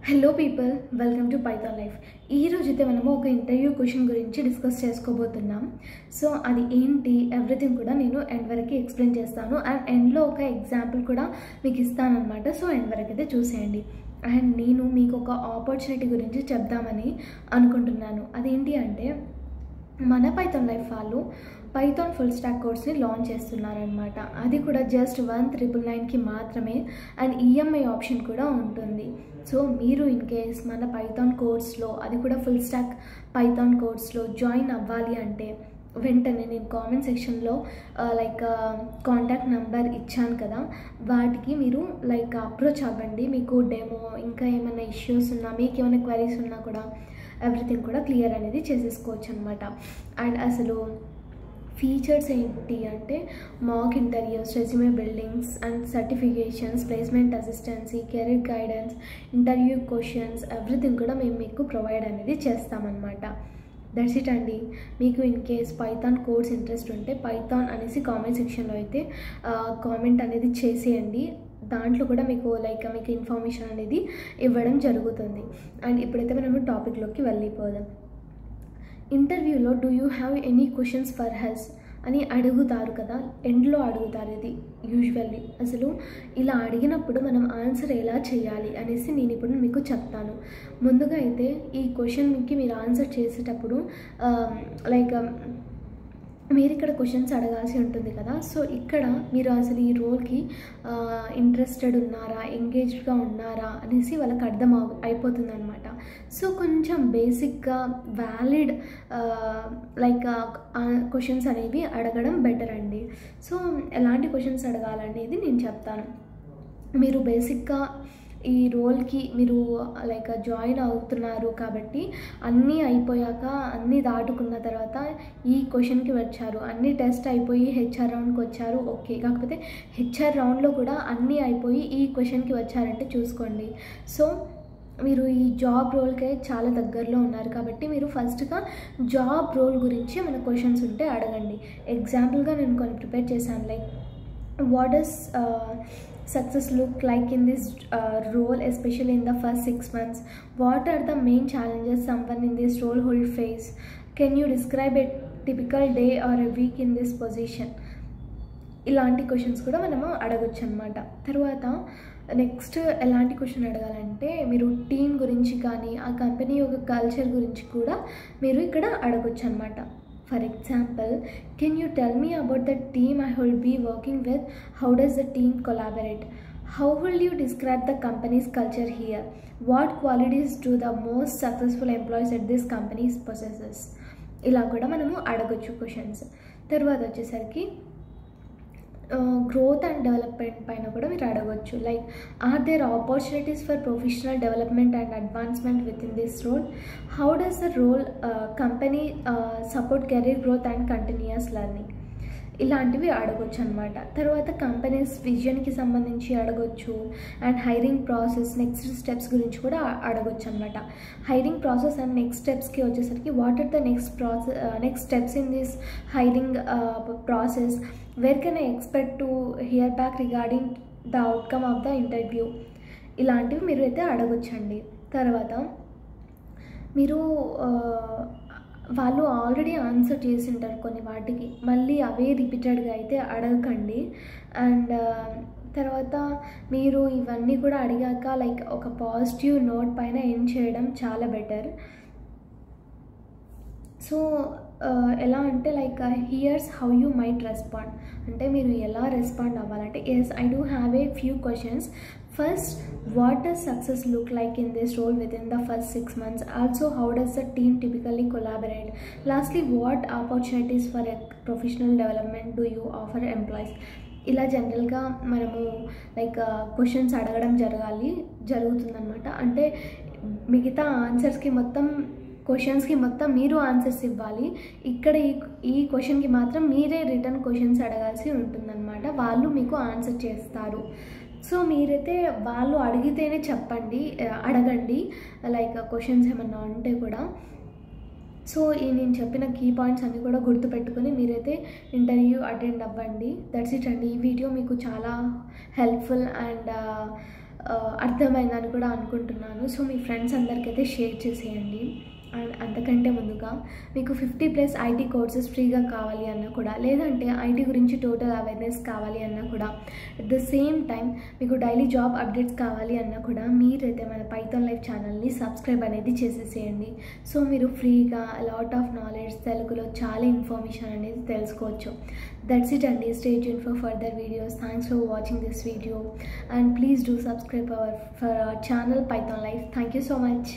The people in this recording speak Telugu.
Hello people, welcome to Python life. ఈరోజు అయితే మనము ఒక ఇంటర్వ్యూ క్వశ్చన్ గురించి డిస్కస్ చేసుకోబోతున్నాం. సో అది ఏంటి ఎవ్రీథింగ్ కూడా నేను ఎండ్ వరకు ఎక్స్ప్లెయిన్ చేస్తాను అండ్ ఎండ్లో ఒక ఎగ్జాంపుల్ కూడా మీకు ఇస్తాను అనమాట. సో ఎండ్ వరకు అయితే చూసేయండి. అండ్ నేను మీకు ఒక ఆపర్చునిటీ గురించి చెప్దామని అనుకుంటున్నాను. అదేంటి అంటే మన పైథాన్ లైఫ్ వాళ్ళు పైథాన్ ఫుల్ స్టాక్ కోర్స్ని లాంచ్ చేస్తున్నారనమాట. అది కూడా జస్ట్ 1999కి మాత్రమే అండ్ ఈఎంఐ ఆప్షన్ కూడా ఉంటుంది. సో మీరు ఇన్ కేస్ మన పైథాన్ కోర్స్లో, అది కూడా ఫుల్ స్టాక్ పైథాన్ కోర్స్లో జాయిన్ అవ్వాలి అంటే వెంటనే నేను కామెంట్ సెక్షన్లో కాంటాక్ట్ నెంబర్ ఇచ్చాను కదా, వాటికి మీరు అప్రోచ్ అవ్వండి. మీకు డెమో ఇంకా ఏమైనా ఇష్యూస్ ఉన్నా, మీకు ఏమైనా క్వైరీస్ ఉన్నా కూడా ఎవ్రీథింగ్ కూడా క్లియర్ అనేది చేసేసుకోవచ్చు అనమాట. అండ్ అసలు ఫీచర్స్ ఏంటి అంటే mock interviews, resume buildings and certifications, placement assistance, career guidance, interview questions everything కూడా మేము మీకు ప్రొవైడ్ అనేది చేస్తామన్నమాట. దట్స్ ఇట్ అండి. మీకు in case Python course interest ఉంటే పైథాన్ అనేసి కామెంట్ సెక్షన్లో అయితే కామెంట్ అనేది చేసేయండి. దాంట్లో కూడా మీకు మీకు ఇన్ఫర్మేషన్ అనేది ఇవ్వడం జరుగుతుంది. అండ్ ఇప్పుడైతే మనము టాపిక్లోకి వెళ్ళిపోదాం. ఇంటర్వ్యూలో do you have any questions for us అని అడుగుతారు కదా, ఎండ్లో అడుగుతారు. ఇది యూజువల్లీ అసలు ఇలా అడిగినప్పుడు మనం ఆన్సర్ ఎలా చేయాలి అనేసి నేను ఇప్పుడు మీకు చెప్తాను. ముందుగా అయితే ఈ క్వశ్చన్కి మీరు ఆన్సర్ చేసేటప్పుడు మీరు ఇక్కడ క్వశ్చన్స్ అడగాల్సి ఉంటుంది కదా. సో ఇక్కడ మీరు అసలు ఈ రోల్కి ఇంట్రెస్టెడ్ ఉన్నారా, ఎంగేజ్డ్గా ఉన్నారా అనేసి వాళ్ళకి అర్థం అయిపోతుంది అనమాట. సో కొంచెం బేసిక్గా వ్యాలిడ్ క్వశ్చన్స్ అనేవి అడగడం బెటర్ అండి. సో ఎలాంటి క్వశ్చన్స్ అడగాలనేది నేను చెప్తాను. మీరు బేసిక్గా ఈ రోల్కి మీరు జాయిన్ అవుతున్నారు కాబట్టి అన్నీ అయిపోయాక, అన్నీ దాటుకున్న తర్వాత ఈ క్వశ్చన్కి వచ్చారు, అన్ని టెస్ట్ అయిపోయి హెచ్ఆర్ రౌండ్కి వచ్చారు, ఓకే. కాకపోతే హెచ్ఆర్ రౌండ్లో కూడా అన్నీ అయిపోయి ఈ క్వశ్చన్కి వచ్చారంటే చూసుకోండి. సో మీరు ఈ జాబ్ రోల్కే చాలా దగ్గరలో ఉన్నారు కాబట్టి మీరు ఫస్ట్గా జాబ్ రోల్ గురించి మన క్వశ్చన్స్ ఉంటే అడగండి. ఎగ్జాంపుల్గా నేను కొన్ని ప్రిపేర్ చేశాను. what does success look like in this role, especially in the first 6 months? What are the main challenges someone in this role will face? Can you describe a typical day or a week in this position? ఇలాంటి క్వశ్చన్స్ కూడా మనము అడగొచ్చు అనమాట. తర్వాత నెక్స్ట్ ఎలాంటి క్వశ్చన్ అడగాలంటే మీరు టీం గురించి కానీ ఆ కంపెనీ యొక్క కల్చర్ గురించి కూడా మీరు ఇక్కడ అడగొచ్చు అనమాట. For example, can you tell me about the team I will be working with? How does the team collaborate? How will you describe the company's culture here? What qualities do the most successful employees at this company possesses? ఇలా కూడా మనము అడగొచ్చు క్వశ్చన్స్. తర్వాత వచ్చేసరికి గ్రోత్ అండ్ డెవలప్మెంట్ పైన కూడా మీరు అడగవచ్చు. Are there opportunities for professional development and advancement within this role? How does the role company support career growth and continuous learning? ఇలాంటివి అడగొచ్చు అనమాట. తర్వాత కంపెనీస్ విజన్కి సంబంధించి అడగొచ్చు. And hiring process, next steps గురించి కూడా అడగొచ్చు అనమాట. హైరింగ్ ప్రాసెస్ అండ్ నెక్స్ట్ స్టెప్స్కి వచ్చేసరికి what are the next steps in this hiring process? Where can I expect to hear back regarding the outcome of the interview? ఇలాంటివి మీరు అయితే అడగొచ్చండి. తర్వాత మీరు వాళ్ళు ఆల్రెడీ ఆన్సర్ చేసి ఉంటారు కొన్ని వాటికి, మళ్ళీ అవే రిపీటెడ్గా అయితే అడగకండి. అండ్ తర్వాత మీరు ఇవన్నీ కూడా అడిగాక ఒక పాజిటివ్ నోట్ పైన ఎండ్ చేయడం చాలా బెటర్. సో ఎలా అంటే here's how you might respond అంటే మీరు ఎలా రెస్పాండ్ అవ్వాలంటే, yes I do have a few questions. First, what does success look like in this role within the first 6 months? Also, how does the team typically collaborate? Lastly, what opportunities for a professional development do you offer employees? ఇలా జనరల్గా మనము క్వశ్చన్స్ అడగడం జరుగుతుందన్నమాట. అంటే మిగతా ఆన్సర్స్కి మొత్తం క్వశ్చన్స్కి మొత్తం మీరు ఆన్సర్స్ ఇవ్వాలి. ఇక్కడ ఈ క్వశ్చన్కి మాత్రం మీరే రిటర్న్ క్వశ్చన్స్ అడగాల్సి ఉంటుందన్నమాట. వాళ్ళు మీకు ఆన్సర్ చేస్తారు. సో మీరైతే వాళ్ళు అడిగితేనే అడగండి క్వశ్చన్స్ ఏమన్నా ఉంటే కూడా. సో నేను చెప్పిన కీ పాయింట్స్ అన్నీ కూడా గుర్తుపెట్టుకొని మీరైతే ఇంటర్వ్యూ అటెండ్ అవ్వండి. దట్స్ ఇట్ అండి. ఈ వీడియో మీకు చాలా హెల్ప్ఫుల్ అండ్ అర్థమైందని కూడా అనుకుంటున్నాను. సో మీ ఫ్రెండ్స్ అందరికైతే షేర్ చేసేయండి. అండ్ అంతకంటే ముందుగా మీకు 50+ ఐటీ కోర్సెస్ ఫ్రీగా కావాలి అన్నా కూడా, లేదంటే ఐటీ గురించి టోటల్ అవేర్నెస్ కావాలి అన్నా కూడా, అట్ ద సేమ్ టైం మీకు డైలీ జాబ్ అప్డేట్స్ కావాలి అన్నా కూడా మీరైతే మన పైథాన్ లైఫ్ ఛానల్ని సబ్స్క్రైబ్ అనేది చేసేసేయండి. సో మీరు ఫ్రీగా లాట్ ఆఫ్ నాలెడ్జ్, తెలుగులో చాలా ఇన్ఫర్మేషన్ అనేది తెలుసుకోవచ్చు. దట్స్ ఇట్ అండి. Stay tune for further videos. Thanks for watching this video and please do subscribe for our channel Python life. Thank you so much.